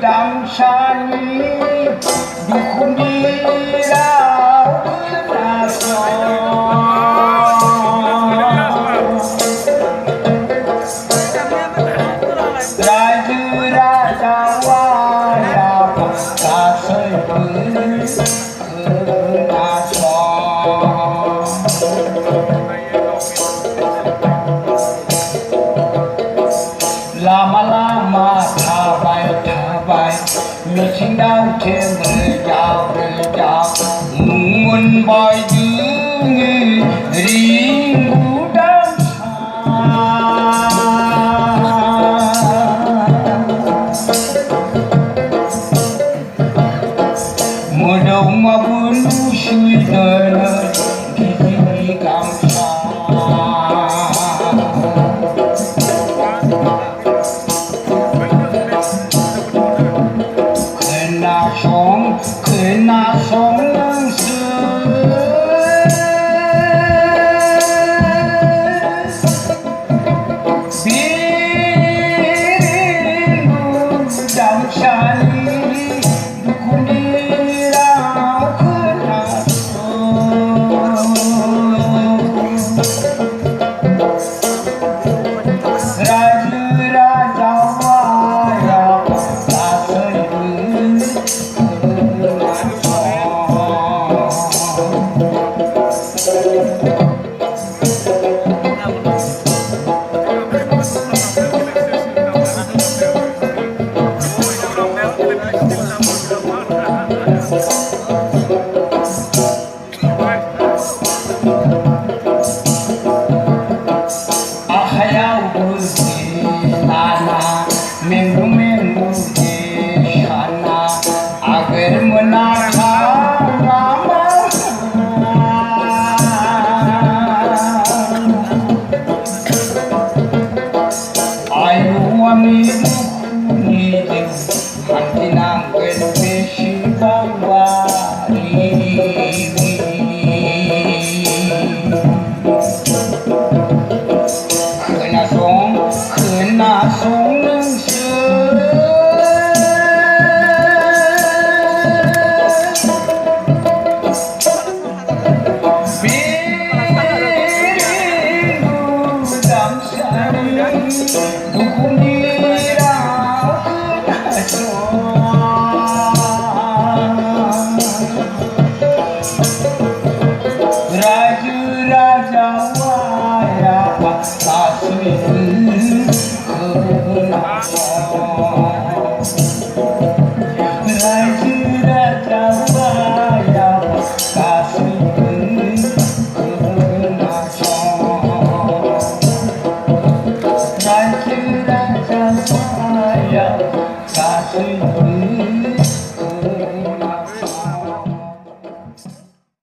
damsani dukundira raso Raju Raja Waya Kasai Kerasa Lama-lama thabai Miting đau thêm berjauh Mun boy dungi rindu dan Mudau mabunu suidana Gigi kamsa Kena song se Birindu damsani dukundira kena Raju Raja Waya Kasai Ahayau Lana Minggu Shana Agar menaka lama Ayu amiru nidu Hantinang kenpesi bawari Kena song se Biru damsani dukundira kena Raju Raja Waya Kasai Raju Raja Waya Kasai Raju Raja Waya Kasai